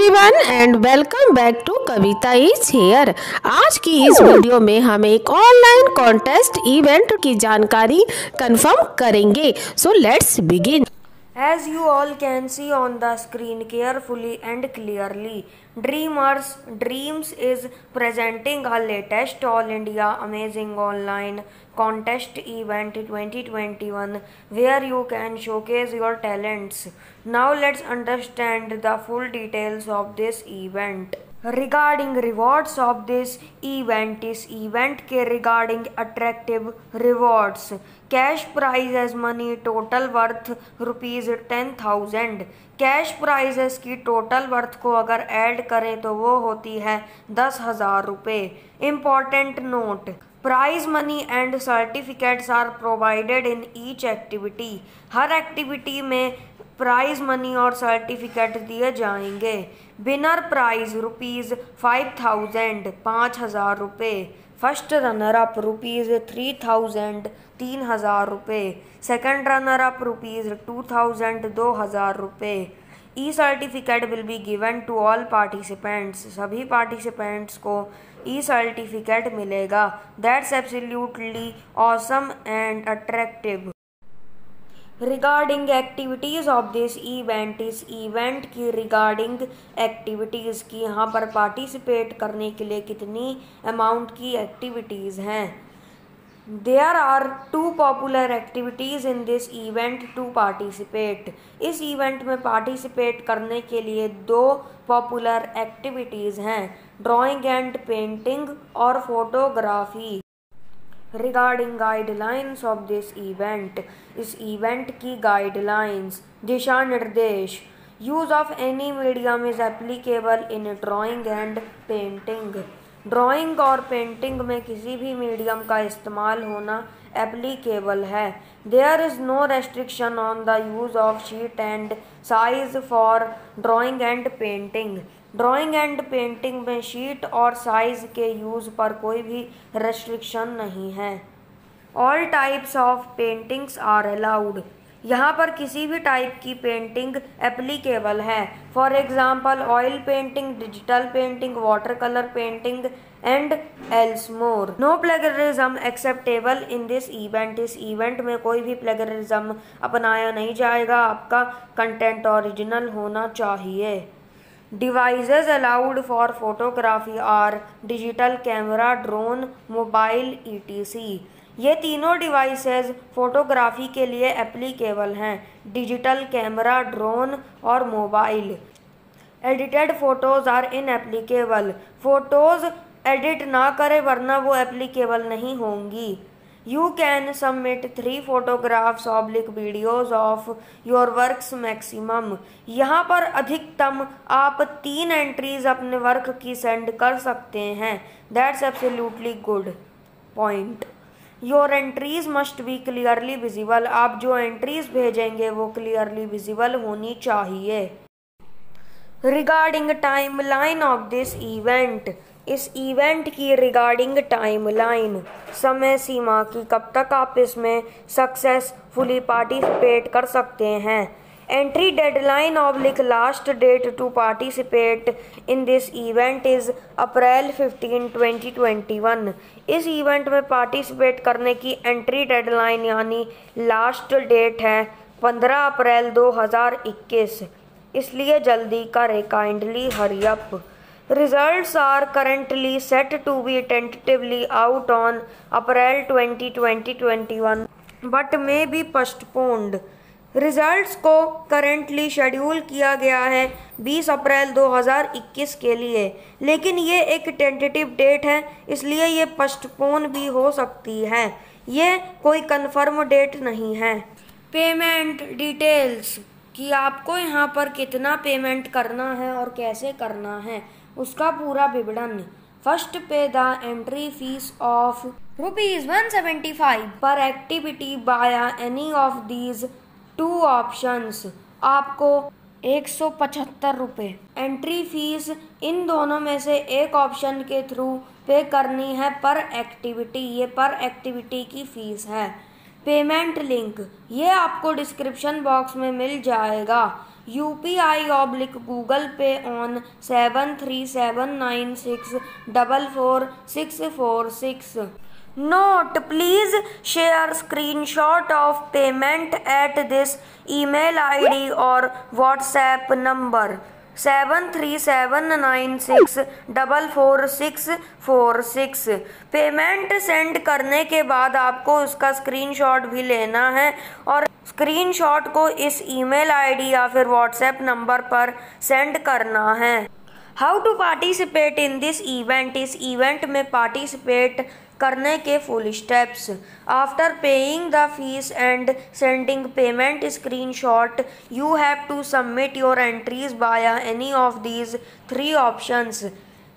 Everyone and welcome back to Kavita is here. आज की इस वीडियो में हम एक ऑनलाइन कॉन्टेस्ट इवेंट की जानकारी कंफर्म करेंगे। So let's begin. As you all can see on the screen carefully and clearly, Dreamers Dreams is presenting a latest All India Amazing Online Contest Event 2021 where you can showcase your talents. Now let's understand the full details of this event. Regarding rewards of this event, इस event के regarding attractive rewards, cash prize as money total worth ₹10,000। Cash prices की total worth को अगर add करें तो वो होती है 10,000 रुपये। Important note, prize money and certificates are provided in each activity. हर एक्टिविटी में प्राइज मनी और सर्टिफिकेट दिए जाएंगे। विनर प्राइज ₹5,000 5,000 रुपये। फर्स्ट रनर अप ₹3,000 3,000 रुपये। सेकेंड रनर अप ₹2,000 2,000 रुपये। E certificate will be given to all participants. सभी participants को ई सर्टिफिकेट मिलेगा। That's absolutely awesome and attractive. Regarding activities of this event, इस इवेंट की रिगार्डिंग एक्टिविटीज़ की यहाँ पर पार्टिसिपेट करने के लिए कितनी अमाउंट की एक्टिविटीज़ हैं। There are 2 popular activities in this event to participate. इस इवेंट में पार्टिसिपेट करने के लिए 2 पॉपुलर एक्टिविटीज़ हैं, ड्राइंग एंड पेंटिंग और photography. Regarding guidelines of this event, इस इवेंट की गाइडलाइंस, दिशा निर्देश, use of any medium is applicable in drawing and painting. Drawing और पेंटिंग में किसी भी मीडियम का इस्तेमाल होना एप्लीकेबल है। There is no restriction on the use of sheet and size for drawing and painting. Drawing and painting में sheet और साइज़ के यूज़ पर कोई भी रेस्ट्रिक्शन नहीं है। All types of paintings are allowed. यहाँ पर किसी भी टाइप की पेंटिंग एप्लीकेबल है। For example oil painting, digital painting, water colour painting and else more. No plagiarism acceptable in this event. इस इवेंट में कोई भी प्लेगरिज्म अपनाया नहीं जाएगा। आपका कंटेंट ओरिजिनल होना चाहिए। Devices allowed for photography are digital camera, drone, mobile ETC। ये तीनों डिवाइसेस फोटोग्राफी के लिए एप्लीकेबल हैं, डिजिटल कैमरा, ड्रोन और mobile. Edited photos are inapplicable. Photos edit ना करें वरना वो एप्लीकेबल नहीं होंगी। You can submit 3 photographs / videos of your works maximum। यहाँ पर अधिकतम आप 3 एंट्रीज अपने वर्क की सेंड कर सकते हैं। That's absolutely good point। Your entries must be clearly visible। आप जो एंट्रीज भेजेंगे वो क्लियरली विजिबल होनी चाहिए। Regarding timeline of this event, इस इवेंट की रिगार्डिंग टाइमलाइन, समय सीमा की कब तक आप इसमें सक्सेसफुली पार्टिसिपेट कर सकते हैं। Entry deadline / last date to participate in this event is April 15, 2021। इस इवेंट में पार्टिसिपेट करने की एंट्री डेडलाइन यानी लास्ट डेट है 15 अप्रैल 2021, इसलिए जल्दी करें, kindly hurry up. Results are currently set to be tentatively out on April 20, 2021 but may be postponed। Results को करंटली शेड्यूल किया गया है 20 अप्रैल 2021 के लिए, लेकिन ये एक टेंटेटिव डेट है इसलिए ये पोस्टपोन भी हो सकती है। ये कोई कंफर्म डेट नहीं है। पेमेंट डिटेल्स कि आपको यहाँ पर कितना पेमेंट करना है और कैसे करना है उसका पूरा विवरण। फर्स्ट पे द एंट्री फीस ऑफ ₹175 पर एक्टिविटी बाया एनी ऑफ दीज 2 ऑप्शंस। आपको 175 रुपये एंट्री फीस इन दोनों में से एक ऑप्शन के थ्रू पे करनी है पर एक्टिविटी। ये पर एक्टिविटी की फ़ीस है। पेमेंट लिंक ये आपको डिस्क्रिप्शन बॉक्स में मिल जाएगा। UPI/Google Pay on 7379644646. Note: please share screenshot of payment at this email ID or WhatsApp number 7379644646. Payment send करने के बाद आपको उसका स्क्रीनशॉट भी लेना है और स्क्रीनशॉट को इस ईमेल आईडी या फिर व्हाट्सएप नंबर पर सेंड करना है। How to participate in this event? इस इवेंट में पार्टिसिपेट करने के full steps. After paying the fees and sending payment screenshot, you have to submit your entries via any of these 3 options.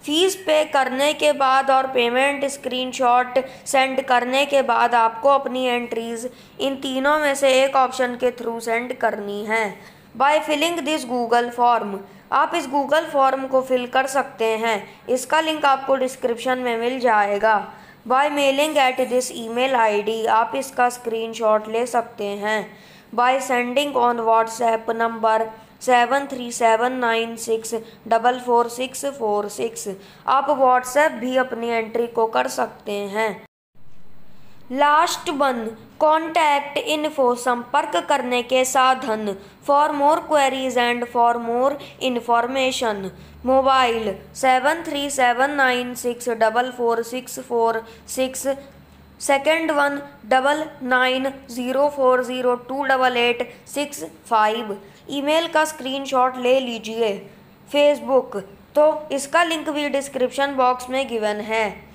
Fees पे करने के बाद और पेमेंट स्क्रीनशॉट सेंड करने के बाद आपको अपनी एंट्रीज इन तीनों में से एक ऑप्शन के थ्रू सेंड करनी है। By filling this Google form, आप इस गूगल फॉर्म को फिल कर सकते हैं। इसका लिंक आपको डिस्क्रिप्शन में मिल जाएगा। By mailing at this email ID, आप इसका स्क्रीनशॉट ले सकते हैं। By sending on WhatsApp number 7379644646, आप व्हाट्सएप भी अपनी एंट्री को कर सकते हैं। लास्ट वन, कॉन्टैक्ट इन्फो, संपर्क करने के साधन। For more queries and for more information, mobile 7379644646, second one 9904028865। Email का स्क्रीनशॉट ले लीजिए। फेसबुक, तो इसका लिंक भी डिस्क्रिप्शन बॉक्स में गिवन है।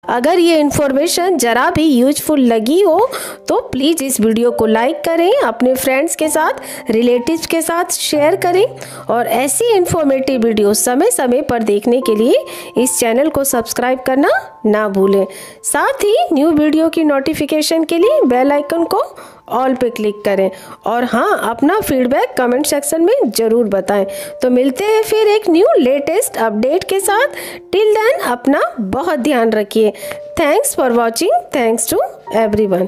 अगर ये इन्फॉर्मेशन ज़रा भी यूजफुल लगी हो तो प्लीज़ इस वीडियो को लाइक करें, अपने फ्रेंड्स के साथ, रिलेटिव्स के साथ शेयर करें और ऐसी इन्फॉर्मेटिव वीडियो समय समय पर देखने के लिए इस चैनल को सब्सक्राइब करना ना भूलें। साथ ही न्यू वीडियो की नोटिफिकेशन के लिए बेल आइकन को ऑल पे क्लिक करें और हाँ, अपना फीडबैक कमेंट सेक्शन में ज़रूर बताएं। तो मिलते हैं फिर एक न्यू लेटेस्ट अपडेट के साथ। टिल देन अपना बहुत ध्यान रखिए। Thanks for watching. Thanks to everyone.